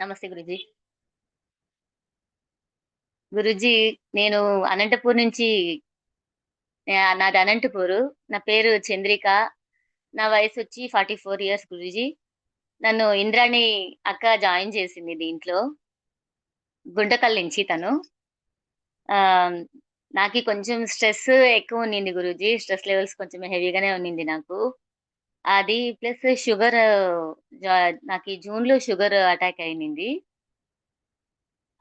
నమస్తే గురూజీ. గురూజీ, నేను అనంతపూర్ నుంచి నాది అనంతపూరు. నా పేరు చంద్రిక. నా వయసొచ్చి 44 ఇయర్స్ గురూజీ. నన్ను ఇంద్రాణి అక్క జాయిన్ చేసింది దీంట్లో. గుంటకల్ నుంచి తను. ఆహ్, నాకి కొంచెం స్ట్రెస్ ఎక్కువుండింది గురూజీ. స్ట్రెస్ లెవెల్స్ కొంచెం హెవీగానే ఉన్నింది నాకు. అది ప్లస్ షుగర్ జా నాకి జూన్‌లో షుగర్ అటాక్ అయింది.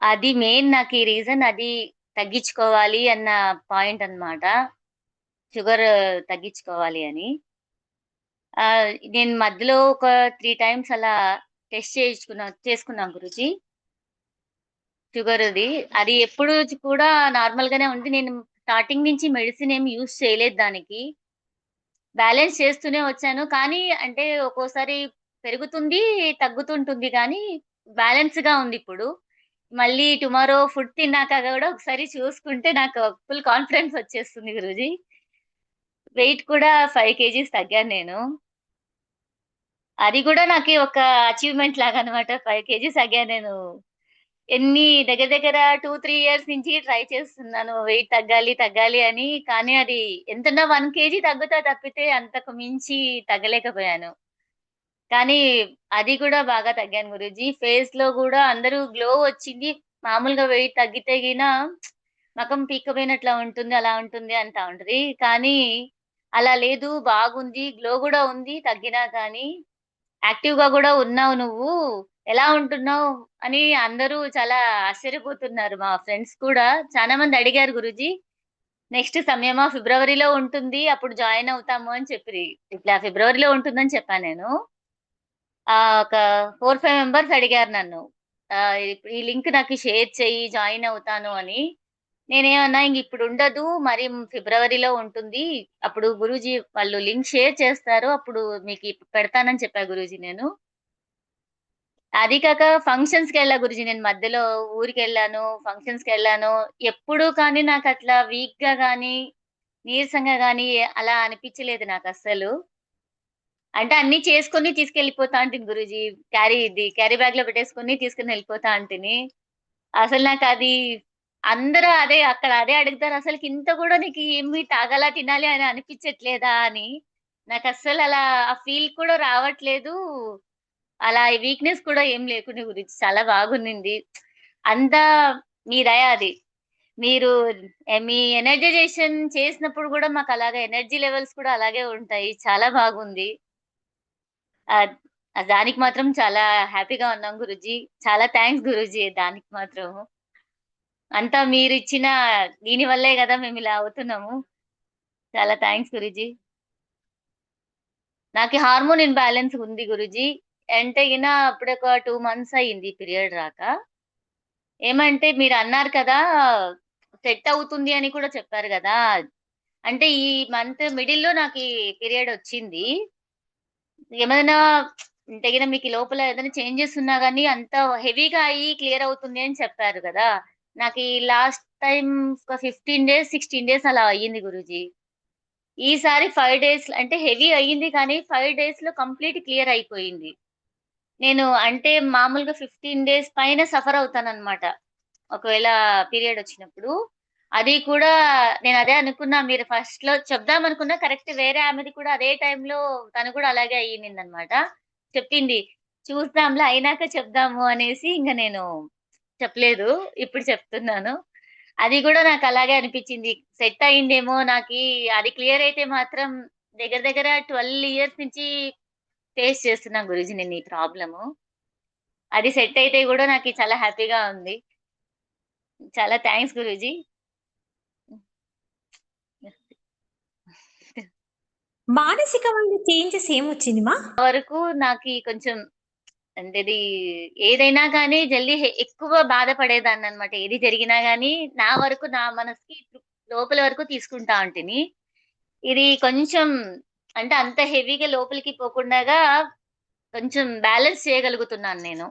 అది మెయిన్ నాకీ రీజన్ అది తగ్గించుకోవాలి అన్న పాయింట్ అన్నమాట. షుగర్ తగ్గించుకోవాలి అని. నేను మధ్యలో ఒక 3 టైమ్స్ అలా టెస్ట్ చేసుకున్నా గురూజీ. షుగర్‌ది. అది ఎప్పుడు కూడా నార్మల్‌గానే ఉంది. నేను స్టార్టింగ్ నుంచి మెడిసిన్ ఏమి యూజ్ చేయలేదు దానికి. బ్యాలెన్స్ చేస్తూనే వచ్చాను. కానీ అంటే ఒక్కోసారి పెరుగుతుంది, తగ్గుతుంటుంది గానీ బ్యాలెన్స్‌గా ఉందిప్పుడు. మళ్ళీ టుమారో ఫుడ్ తిన్నాక గూడా ఒకసారి చూసుకుంటే నాకు ఫుల్ కాన్ఫిడెన్స్ వచ్చేస్తుంది గురూజీ. వెయిట్ కూడా 5 కేజీస్ తగ్గాను నేను. అది గూడా నాకి ఒక అచీవ్‌మెంట్ లాగనమాట. 5 కేజీస్ తగ్గాను నేను. దగ్గర దగ్గర 2, 3 ఇయర్స్ నుంచి ట్రై చేస్తున్నాను. వెయిట్ తగ్గాలి, తగ్గాలి అని. కానీ అది ఎంతన్నా 1 కేజీ తగ్గుతా తప్పితే అంతకు మించి తగ్గలేకపోయాను. కానీ అది కూడా బాగా తగ్గాను గురూజీ. ఫేస్‌లో గూడా అందరూ గ్లో వచ్చింది. మామూలుగా వెయిట్ తగ్గితే గిన మకం పీక్కపోయినట్లా ఉంటుంది, అలా ఉంటుంది అంటా ఉంటది. కానీ అలా లేదు, బాగుంది. గ్లో గూడా ఉంది తగ్గినా కానీ. యాక్టివ్‌గా గూడా ఉన్నావు నువ్వు. ఎలా ఉంటున్నావు? అని అందరూ చాలా ఆశ్చర్యపోతున్నారు. మా ఫ్రెండ్స్ కూడా చాలా మంది అడిగారు గురూజీ. నెక్స్ట్ సమయమా ఫిబ్రవరిలో ఉంటుంది. అప్పుడు జాయిన్ అవుతాము అని చెప్పిరి. ఇట్లా ఫిబ్రవరిలో ఉంటుందని చెప్పా నేను. ఒక 4, 5 మెంబర్స్ అడిగారు నన్ను. ఈ లింక్ నాకు షేర్ చెయ్యి, జాయిన్ అవుతాను అని. నేనేమన్నా ఇప్పుడుండదు. మరి ఫిబ్రవరిలో ఉంటుంది. అప్పుడు గురూజీ వాళ్ళు లింక్ షేర్ చేస్తారు. అప్పుడు మీకు పెడతానని చెప్పా గురూజీ నేను. అది కాక ఫంక్షన్స్‌కెళ్ళా గురూజీ నేను మధ్యలో ఊరికెళ్ళాను, ఫంక్షన్స్‌కెళ్ళాను. ఎప్పుడు కానీ నాకట్లా వీక్‌గా గానీ, నీరసంగా గానీ అలా అనిపిచ్చలేదు నాకస్సలు. అంటే అన్నీ చేసుకొని తీసుకెళ్ళిపోతా అంటిని గురూజీ. క్యారీ బ్యాగ్‌లో పెట్టేసుకొని తీసుకొని వెళ్ళిపోతా అంటిని. అసలు నాకది అందరూ అక్కడ అదే అడుగుతారు. "అసలకింత గూడా నీకు ఏమి తాగాలా, తినాలి అని అనిపిచ్చట్లేదా?" అని. నాకస్సలలా ఆ ఫీల్ కూడా రావట్లేదు. అలా వీక్‌నెస్ కూడా ఏం లేకుండే గురూజీ. చాలా బాగున్నింది. అంతా మీ దయ అది. మీరు మీ ఎనర్జైజేషన్ చేసినప్పుడు గూడా మాకలాగా ఎనర్జీ లెవెల్స్ కూడా అలాగే ఉంటాయి. చాలా బాగుంది. ఆహ్, దానికి మాత్రం చాలా హ్యాపీగా ఉన్నాం గురూజీ. చాలా థాంక్స్ గురూజీ దానికి మాత్రం. అంతా మీరిచ్చిన దీని వల్లే గదా మేమిలా అవుతున్నాము. చాలా థాంక్స్ గురూజీ. నాకి హార్మోన్ ఇంబాలెన్స్ ఉంది గురూజీ. అంటే గిన అప్పుడొక 2 మంత్స్ అయింది పీరియడ్ రాక. ఏమంటే మీరన్నారు కదా! సెట్ అవుతుంది అని కూడా చెప్పారు గదా! అంటే ఈ మంత్ మిడిల్‌లో నాకీ పీరియడొచ్చింది. ఏమైనా అంటే గిన మీకు లోపల ఏదైనా చేంజెస్ ఉన్నా గాని అంత హెవీగా అయ్యి క్లియర్ అవుతుంది అని చెప్పారు గదా! నాకీ లాస్ట్ టైమ్ ఒక 15 డేస్, 16 డేస్ అలా అయ్యింది గురూజీ. ఈసారి 5 డేస్ అంటే హెవీ అయ్యింది కానీ 5 డేస్‌లో కంప్లీట్ క్లియర్ అయిపోయింది. నేను అంటే మామూలుగా 15 డేస్ పైన సఫర్ అవుతానన్నమాట. ఒకవేళ పీరియడొచ్చినప్పుడు. అది కూడా నేనదే అనుకున్నా మీరు ఫస్ట్‌లో చెప్దామనుకున్నా కరెక్ట్ వేరే ఆమెది కూడా అదే టైంలో తను కూడా అలాగే అయ్యిందనమాట. చెప్పింది. చూద్దాంలే అయినాక చెప్దాము అనేసి ఇంక నేను చెప్పలేదు. ఇప్పుడు చెప్తున్నాను. అది గూడా నాకలాగే అనిపిచ్చింది. సెట్ అయిందేమో నాకీ అది క్లియర్ అయితే మాత్రం దగ్గర దగ్గర 12 ఇయర్స్ నుంచి ఫేస్ చేస్తున్నా గురూజీ నేను ఈ ప్రాబ్లము. అది సెట్ అయితే గూడా నాకి చాలా హ్యాపీగా ఉంది. చాలా థాంక్స్ గురూజీ. మానసికమైన చేంజెస్ ఏమొచ్చింది మా? వరకు నాకి కొంచెం అంటే ఏదైనా గానీ జల్దీ ఎక్కువ బాధపడేదాన్ననమాట. ఏది జరిగినా గానీ, నా వరకు నా మనసుకి లోపల వరకు తీసుకుంటా ఉంటిని. ఇది కొంచెం అంటే అంత హెవీగా లోపలికి పోకుండాగా కొంచెం బ్యాలెన్స్ చేయగలుగుతున్నాను నేను.